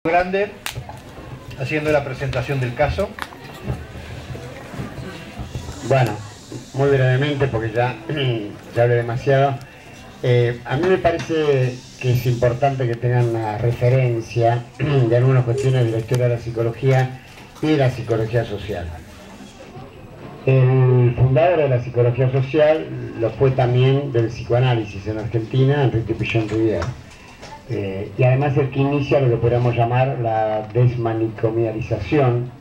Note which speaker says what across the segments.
Speaker 1: Grande, haciendo la presentación del caso.
Speaker 2: Bueno, muy brevemente porque ya hablé demasiado. A mí me parece que es importante que tengan una referencia de algunas cuestiones de la historia de la psicología y de la psicología social. El fundador de la psicología social lo fue también del psicoanálisis en Argentina, Enrique Pichon-Rivière. Y además el que inicia lo que podríamos llamar la desmanicomialización,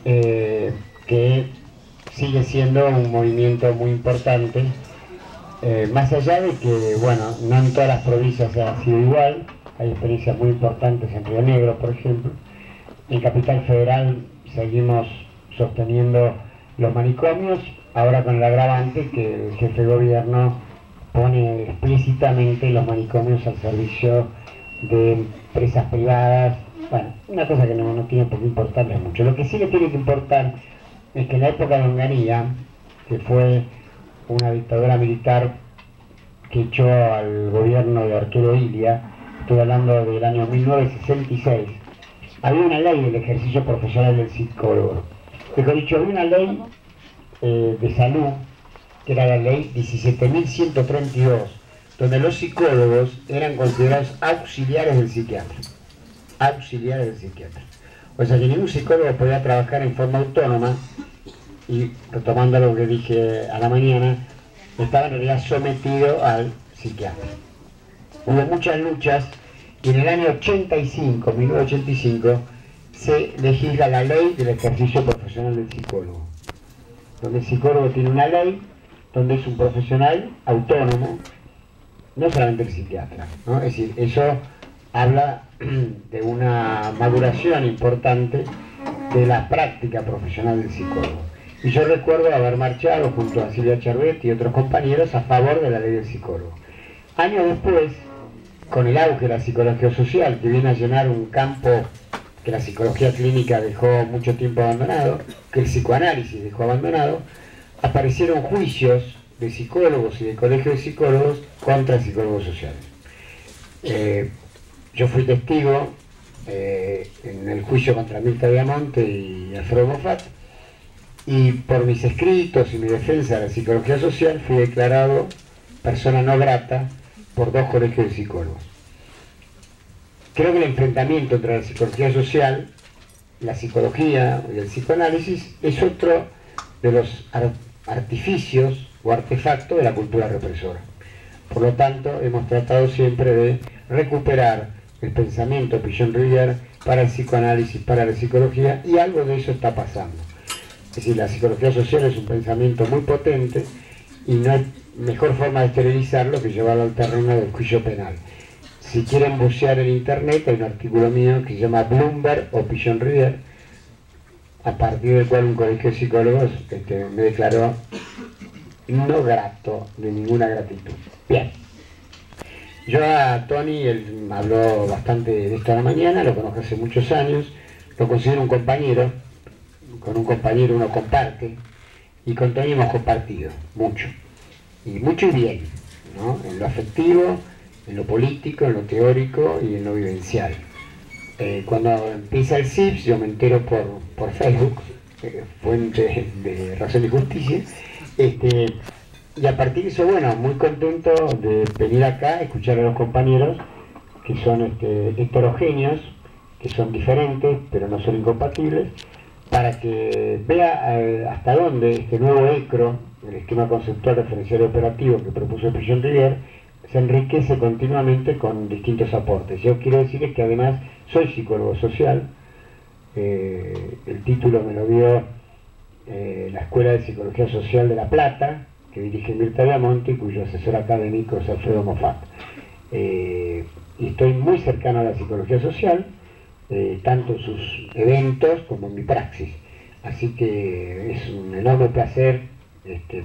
Speaker 2: que sigue siendo un movimiento muy importante, más allá de que, bueno, no en todas las provincias ha sido igual. Hay experiencias muy importantes en Río Negro, por ejemplo. En Capital Federal seguimos sosteniendo los manicomios, ahora con el agravante que el jefe de gobierno pone explícitamente los manicomios al servicio de empresas privadas. Bueno, una cosa que no tiene por qué importarle mucho. Lo que sí le tiene que importar es que en la época de Onganía, que fue una dictadura militar que echó al gobierno de Arturo Illia, estoy hablando del año 1966, había una ley del ejercicio profesional del psicólogo. Mejor dicho, había una ley de salud, que era la ley 17.132, donde los psicólogos eran considerados auxiliares del psiquiatra. Auxiliares del psiquiatra. O sea que ningún psicólogo podía trabajar en forma autónoma, y retomando lo que dije a la mañana, estaba en realidad sometido al psiquiatra. Hubo muchas luchas y en el año 1985, se legisla la ley del ejercicio profesional del psicólogo, donde el psicólogo tiene una ley, donde es un profesional autónomo, no solamente el psiquiatra, ¿no? Es decir, eso habla de una maduración importante de la práctica profesional del psicólogo. Y yo recuerdo haber marchado junto a Silvia Chervetti y otros compañeros a favor de la ley del psicólogo. Años después, con el auge de la psicología social, que viene a llenar un campo que la psicología clínica dejó mucho tiempo abandonado, que el psicoanálisis dejó abandonado, aparecieron juicios de psicólogos y de colegios de psicólogos contra psicólogos sociales. Yo fui testigo en el juicio contra Mirta Diamante y Alfredo Moffat, y por mis escritos y mi defensa de la psicología social fui declarado persona no grata por 2 colegios de psicólogos. Creo que el enfrentamiento entre la psicología social, la psicología y el psicoanálisis es otro de los artificios o artefactos de la cultura represora. Por lo tanto, hemos tratado siempre de recuperar el pensamiento Pichon-Rivière para el psicoanálisis, para la psicología, y algo de eso está pasando. Es decir, la psicología social es un pensamiento muy potente y no hay mejor forma de esterilizarlo que llevarlo al terreno del juicio penal. Si quieren bucear en internet, hay un artículo mío que se llama Bloomberg o Pichon-Rivière, a partir del cual un colegio de psicólogos me declaró no grato, de ninguna gratitud. Bien. Yo a Tony, él me habló bastante de esto a la mañana, lo conozco hace muchos años, lo considero un compañero, con un compañero uno comparte, y con Tony hemos compartido mucho y bien, ¿no? En lo afectivo, en lo político, en lo teórico y en lo vivencial. Cuando empieza el CIPS, yo me entero por Facebook, fuente de Razón y Justicia, y a partir de eso, bueno, muy contento de venir acá, escuchar a los compañeros que son heterogéneos, que son diferentes, pero no son incompatibles, para que vea hasta dónde este nuevo ECRO, el esquema conceptual referencial operativo que propuso Pichon-Rivière, se enriquece continuamente con distintos aportes. Yo quiero decirles que además soy psicólogo social, el título me lo dio la Escuela de Psicología Social de La Plata, que dirige Mirta Diamante y cuyo asesor académico es Alfredo Moffat. Y estoy muy cercano a la psicología social, tanto en sus eventos como en mi praxis. Así que es un enorme placer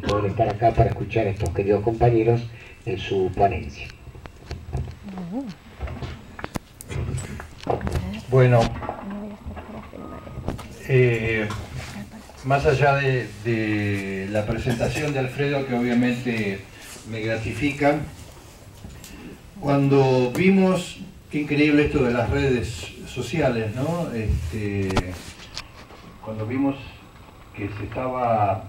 Speaker 2: poder estar acá para escuchar a estos queridos compañeros en su ponencia.
Speaker 1: Bueno, más allá de la presentación de Alfredo, que obviamente me gratifica, cuando vimos, qué increíble esto de las redes sociales, ¿no? Cuando vimos que se estaba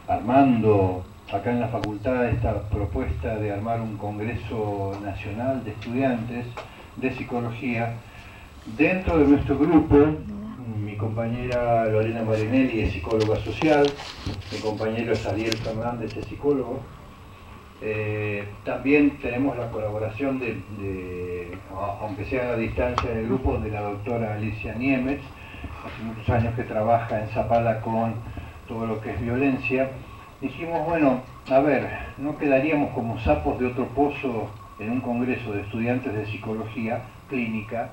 Speaker 1: armando acá en la facultad esta propuesta de armar un congreso nacional de estudiantes de psicología, dentro de nuestro grupo, mi compañera Lorena Marinelli es psicóloga social, mi compañero es Ariel Fernández, es psicólogo. También tenemos la colaboración aunque sea a distancia del grupo, de la doctora Alicia Niemetz, hace muchos años que trabaja en Zapala con todo lo que es violencia. Dijimos, bueno, a ver, no quedaríamos como sapos de otro pozo en un congreso de estudiantes de psicología clínica,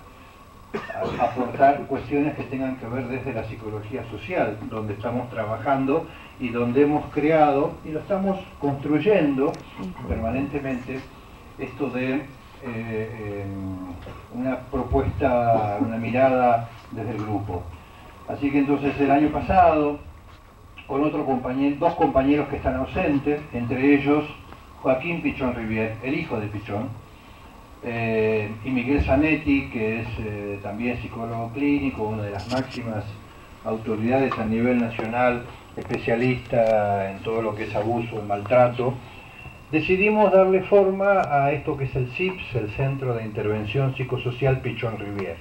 Speaker 1: a aportar cuestiones que tengan que ver desde la psicología social, donde estamos trabajando y donde hemos creado y lo estamos construyendo permanentemente, esto de una propuesta, una mirada desde el grupo. Así que entonces el año pasado, con dos compañeros que están ausentes, entre ellos Joaquín Pichón Rivier, el hijo de Pichón, y Miguel Zanetti, que es también psicólogo clínico, una de las máximas autoridades a nivel nacional, especialista en todo lo que es abuso y maltrato, decidimos darle forma a esto que es el CIPS, el Centro de Intervención Psicosocial Pichón Rivier,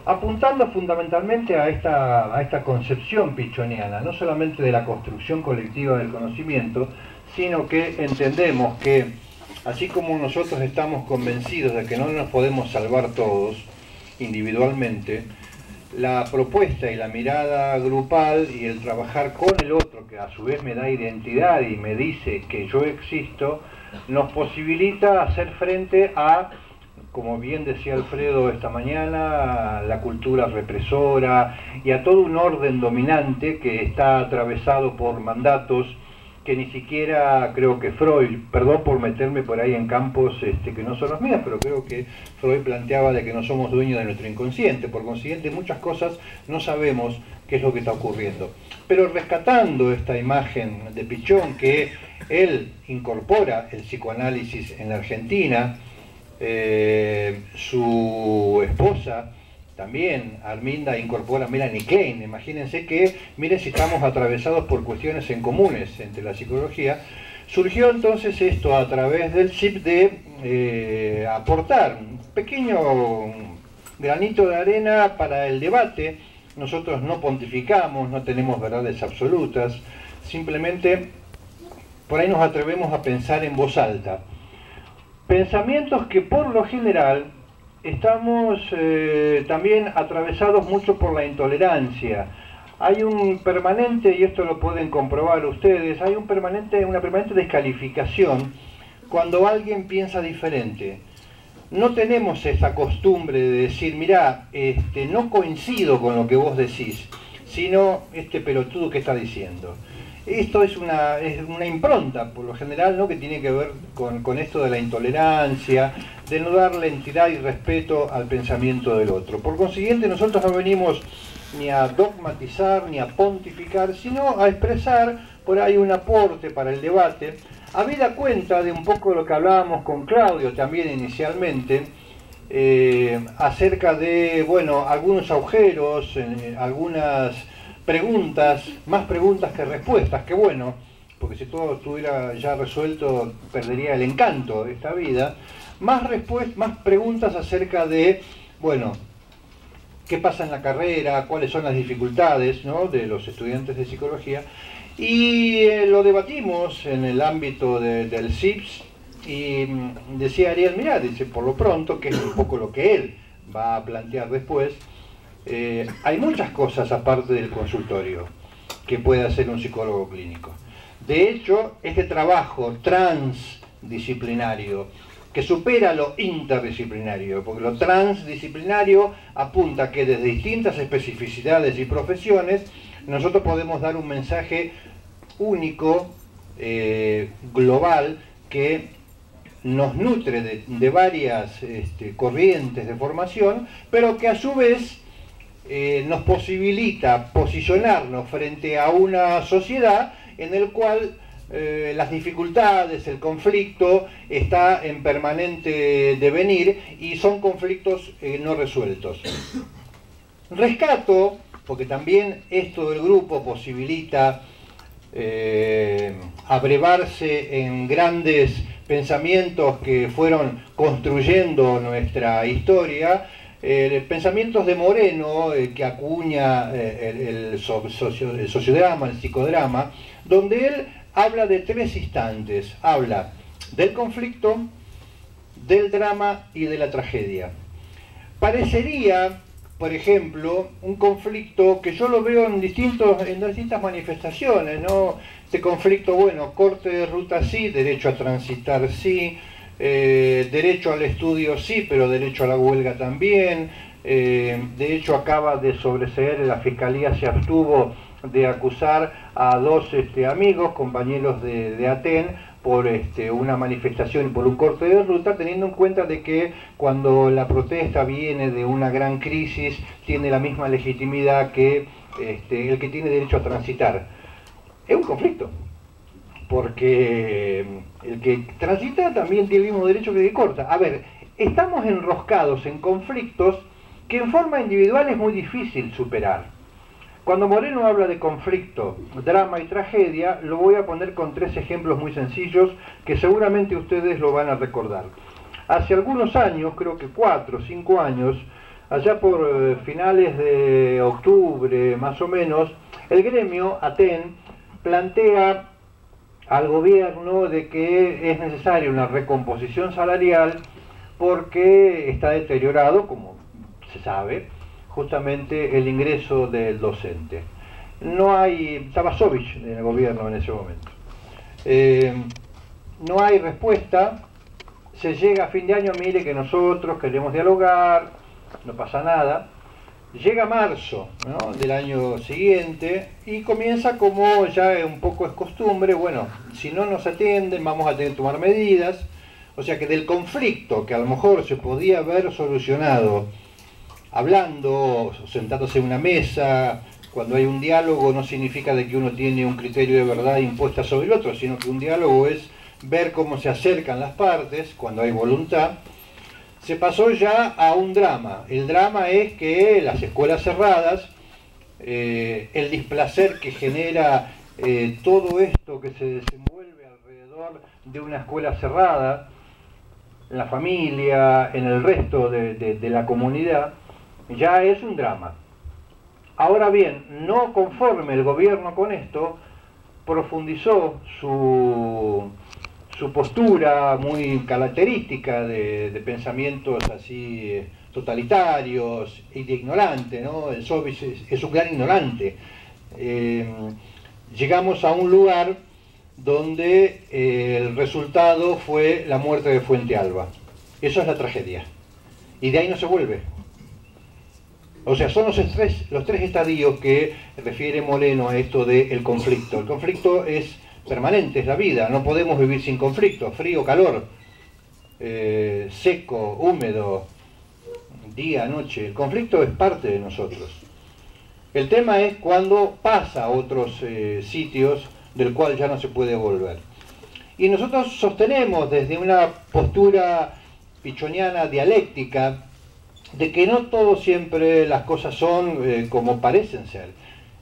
Speaker 1: apuntando fundamentalmente a esta concepción pichoniana, no solamente de la construcción colectiva del conocimiento, sino que entendemos que, así como nosotros estamos convencidos de que no nos podemos salvar todos individualmente, la propuesta y la mirada grupal y el trabajar con el otro, que a su vez me da identidad y me dice que yo existo, nos posibilita hacer frente a, como bien decía Alfredo esta mañana, a la cultura represora y a todo un orden dominante que está atravesado por mandatos que ni siquiera creo que Freud, perdón por meterme por ahí en campos que no son los míos, pero creo que Freud planteaba de que no somos dueños de nuestro inconsciente, por consiguiente muchas cosas no sabemos qué es lo que está ocurriendo. Pero rescatando esta imagen de Pichón, que él incorpora el psicoanálisis en la Argentina, su esposa también, Arminda, incorpora a Melanie Klein. Imagínense que, miren si estamos atravesados por cuestiones en comunes entre la psicología. Surgió entonces esto a través del CIP de aportar un pequeño granito de arena para el debate. Nosotros no pontificamos, no tenemos verdades absolutas, simplemente por ahí nos atrevemos a pensar en voz alta. Pensamientos que por lo general estamos también atravesados mucho por la intolerancia. Hay un permanente, y esto lo pueden comprobar ustedes, hay una permanente descalificación cuando alguien piensa diferente. No tenemos esa costumbre de decir, mirá, no coincido con lo que vos decís, sino este pelotudo que está diciendo. Esto es una impronta, por lo general, ¿no?, que tiene que ver con esto de la intolerancia, de no darle entidad y respeto al pensamiento del otro. Por consiguiente, nosotros no venimos ni a dogmatizar, ni a pontificar, sino a expresar por ahí un aporte para el debate, habida cuenta de un poco lo que hablábamos con Claudio también inicialmente, acerca de, bueno, algunos agujeros, algunas preguntas, más preguntas que respuestas, que bueno, porque si todo estuviera ya resuelto perdería el encanto de esta vida, más preguntas acerca de, bueno, qué pasa en la carrera, cuáles son las dificultades, ¿no?, de los estudiantes de psicología, y lo debatimos en el ámbito del CIPS, y decía Ariel, mirá, dice, por lo pronto, que es un poco lo que él va a plantear después, hay muchas cosas aparte del consultorio que puede hacer un psicólogo clínico. De hecho, este trabajo transdisciplinario que supera lo interdisciplinario, porque lo transdisciplinario apunta que desde distintas especificidades y profesiones nosotros podemos dar un mensaje único, global, que nos nutre de varias corrientes de formación, pero que a su vez nos posibilita posicionarnos frente a una sociedad en el cual las dificultades, el conflicto está en permanente devenir y son conflictos no resueltos. Rescato, porque también esto del grupo posibilita abrevarse en grandes pensamientos que fueron construyendo nuestra historia, pensamientos de Moreno, que acuña el sociodrama, el psicodrama, donde él habla de tres instantes. Habla del conflicto, del drama y de la tragedia. Parecería, por ejemplo, un conflicto que yo lo veo en distintas manifestaciones, ¿no? Este conflicto, bueno, corte de ruta sí, derecho a transitar sí, derecho al estudio sí, pero derecho a la huelga también. De hecho, acaba de sobreseer, la Fiscalía se abstuvo de acusar a dos amigos, compañeros de Aten, por una manifestación y por un corte de ruta, teniendo en cuenta de que cuando la protesta viene de una gran crisis, tiene la misma legitimidad que el que tiene derecho a transitar. Es un conflicto, porque el que transita también tiene el mismo derecho que el que corta. A ver, estamos enroscados en conflictos que en forma individual es muy difícil superar. Cuando Moreno habla de conflicto, drama y tragedia, lo voy a poner con tres ejemplos muy sencillos que seguramente ustedes lo van a recordar. Hace algunos años, creo que 4 o 5 años, allá por finales de octubre más o menos, el gremio Aten plantea al gobierno de que es necesaria una recomposición salarial porque está deteriorado, como se sabe, justamente el ingreso del docente. Estaba Sovich en el gobierno en ese momento. No hay respuesta, se llega a fin de año, mire que nosotros queremos dialogar, no pasa nada. Llega marzo, ¿no?, del año siguiente y comienza, como ya un poco es costumbre, bueno, si no nos atienden vamos a tener que tomar medidas. O sea que del conflicto que a lo mejor se podía haber solucionado hablando, sentándose en una mesa, cuando hay un diálogo no significa de que uno tiene un criterio de verdad impuesta sobre el otro, sino que un diálogo es ver cómo se acercan las partes cuando hay voluntad. Se pasó ya a un drama. El drama es que las escuelas cerradas, el displacer que genera todo esto que se desenvuelve alrededor de una escuela cerrada, en la familia, en el resto de la comunidad, ya es un drama. Ahora bien, no conforme el gobierno con esto, profundizó su postura muy característica de pensamientos así totalitarios y de ignorante, ¿no? El Sovich es un gran ignorante. Llegamos a un lugar donde el resultado fue la muerte de Fuente Alba. Eso es la tragedia. Y de ahí no se vuelve. O sea, son los tres estadios que refiere Moreno a esto del conflicto. El conflicto es permanente, es la vida. No podemos vivir sin conflicto. Frío, calor, seco, húmedo, día, noche. El conflicto es parte de nosotros. El tema es cuando pasa a otros sitios del cual ya no se puede volver. Y nosotros sostenemos desde una postura pichoniana dialéctica de que no todo siempre las cosas son como parecen ser.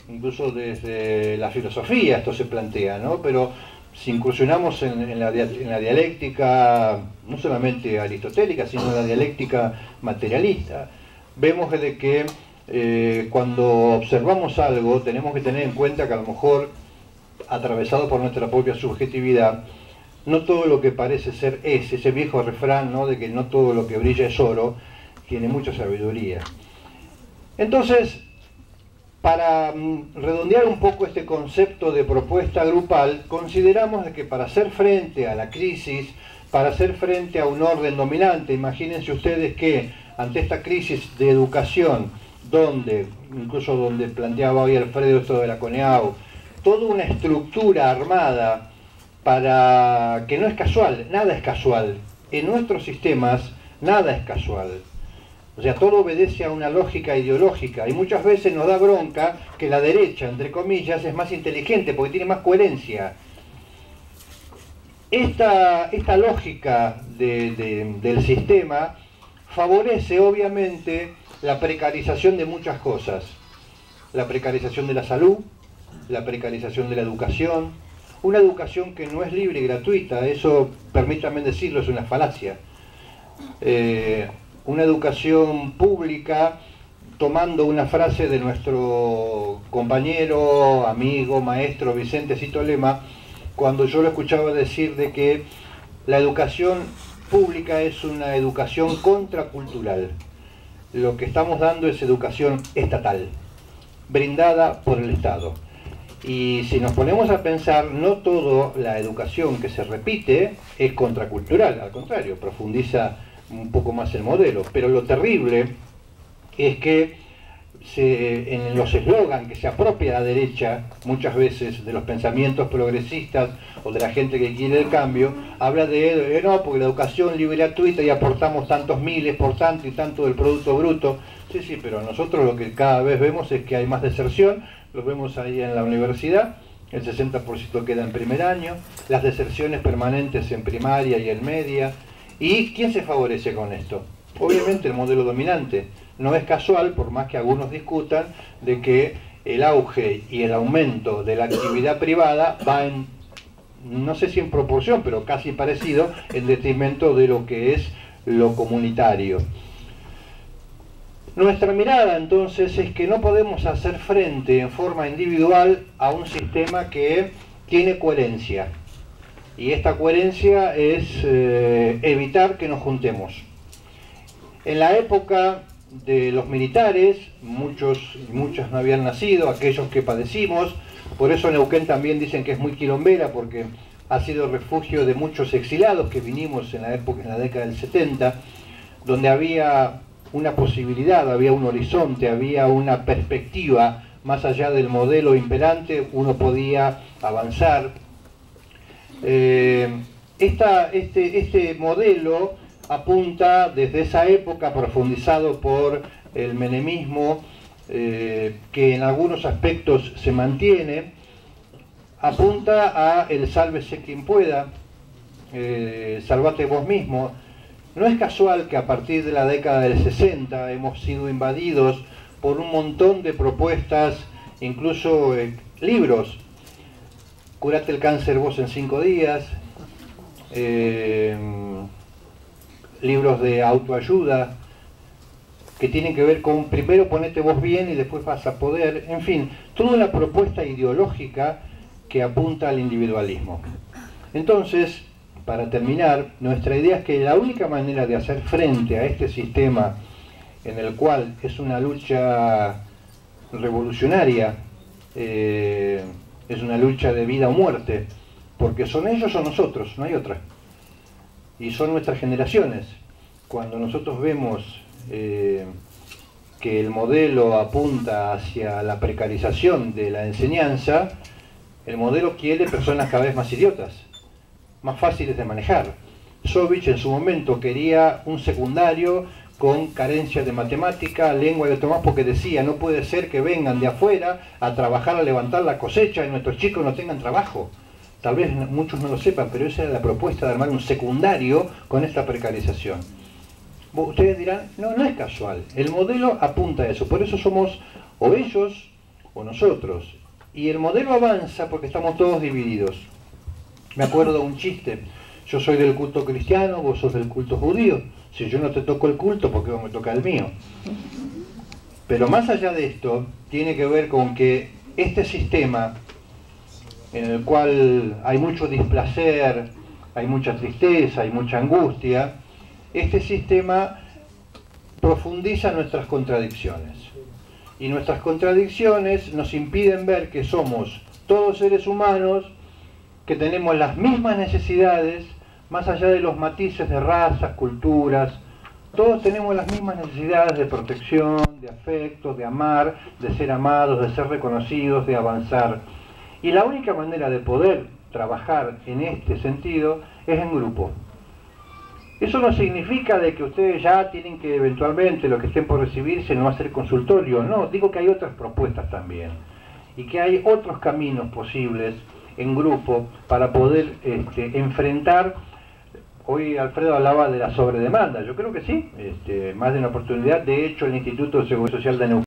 Speaker 1: Incluso desde la filosofía esto se plantea, ¿no? Pero si incursionamos en la dialéctica, no solamente aristotélica, sino en la dialéctica materialista, vemos de que cuando observamos algo tenemos que tener en cuenta que a lo mejor, atravesado por nuestra propia subjetividad, no todo lo que parece ser es, ese viejo refrán, ¿no?, de que no todo lo que brilla es oro, tiene mucha sabiduría. Entonces, para redondear un poco este concepto de propuesta grupal, consideramos de que para hacer frente a la crisis, para hacer frente a un orden dominante, imagínense ustedes que ante esta crisis de educación, incluso donde planteaba hoy Alfredo esto de la CONEAU, toda una estructura armada para que no es casual, nada es casual. En nuestros sistemas nada es casual. O sea, todo obedece a una lógica ideológica y muchas veces nos da bronca que la derecha, entre comillas, es más inteligente porque tiene más coherencia. Esta lógica del sistema favorece obviamente la precarización de muchas cosas. La precarización de la salud, la precarización de la educación, una educación que no es libre y gratuita, eso, permítanme decirlo, es una falacia. Una educación pública, tomando una frase de nuestro compañero, amigo, maestro Vicente Cito Lema, cuando yo lo escuchaba decir de que la educación pública es una educación contracultural. Lo que estamos dando es educación estatal, brindada por el Estado. Y si nos ponemos a pensar, no toda la educación que se repite es contracultural, al contrario, profundiza un poco más el modelo. Pero lo terrible es que en los eslogans que se apropia la derecha, muchas veces de los pensamientos progresistas o de la gente que quiere el cambio, habla de no, porque la educación libre y gratuita y aportamos tantos miles por tanto y tanto del Producto Bruto. Sí, sí, pero nosotros lo que cada vez vemos es que hay más deserción, lo vemos ahí en la universidad, el 60% queda en primer año, las deserciones permanentes en primaria y en media. ¿Y quién se favorece con esto? Obviamente el modelo dominante. No es casual, por más que algunos discutan, de que el auge y el aumento de la actividad privada va en, no sé si en proporción, pero casi parecido, en detrimento de lo que es lo comunitario. Nuestra mirada entonces es que no podemos hacer frente en forma individual a un sistema que tiene coherencia. Y esta coherencia es evitar que nos juntemos. En la época de los militares, muchos y muchas no habían nacido, aquellos que padecimos, por eso Neuquén también dicen que es muy quilombera, porque ha sido refugio de muchos exilados que vinimos en la época, en la década del 70, donde había una posibilidad, había un horizonte, había una perspectiva, más allá del modelo imperante, uno podía avanzar. Este modelo apunta desde esa época, profundizado por el menemismo, que en algunos aspectos se mantiene, apunta a el sálvese quien pueda, salvate vos mismo. No es casual que a partir de la década del 60 hemos sido invadidos por un montón de propuestas, incluso libros. Curate el cáncer vos en 5 días, libros de autoayuda que tienen que ver con primero ponete vos bien y después vas a poder, en fin, toda una propuesta ideológica que apunta al individualismo. Entonces, para terminar, nuestra idea es que la única manera de hacer frente a este sistema en el cual es una lucha revolucionaria, es una lucha de vida o muerte, porque son ellos o nosotros, no hay otra. Y son nuestras generaciones. Cuando nosotros vemos que el modelo apunta hacia la precarización de la enseñanza, el modelo quiere personas cada vez más idiotas, más fáciles de manejar. Sovich en su momento quería un secundario con carencia de matemática, lengua y otro más, porque decía, no puede ser que vengan de afuera a trabajar, a levantar la cosecha y nuestros chicos no tengan trabajo. Tal vez muchos no lo sepan, pero esa era la propuesta de armar un secundario con esta precarización. Ustedes dirán, no, no es casual, el modelo apunta a eso, por eso somos o ellos o nosotros. Y el modelo avanza porque estamos todos divididos. Me acuerdo de un chiste, yo soy del culto cristiano, vos sos del culto judío. Si yo no te toco el culto, ¿por qué vos me toca el mío? Pero más allá de esto, tiene que ver con que este sistema, en el cual hay mucho displacer, hay mucha tristeza, hay mucha angustia, este sistema profundiza nuestras contradicciones. Y nuestras contradicciones nos impiden ver que somos todos seres humanos, que tenemos las mismas necesidades, más allá de los matices de razas, culturas. Todos tenemos las mismas necesidades de protección, de afecto, de amar, de ser amados, de ser reconocidos, de avanzar. Y la única manera de poder trabajar en este sentido es en grupo. Eso no significa de que ustedes ya tienen que eventualmente, lo que estén por recibirse, no hacer consultorio. No, digo que hay otras propuestas también. Y que hay otros caminos posibles en grupo para poder enfrentar. Hoy Alfredo hablaba de la sobredemanda, yo creo que sí, más de una oportunidad. De hecho, el Instituto de Seguridad Social de Neuquén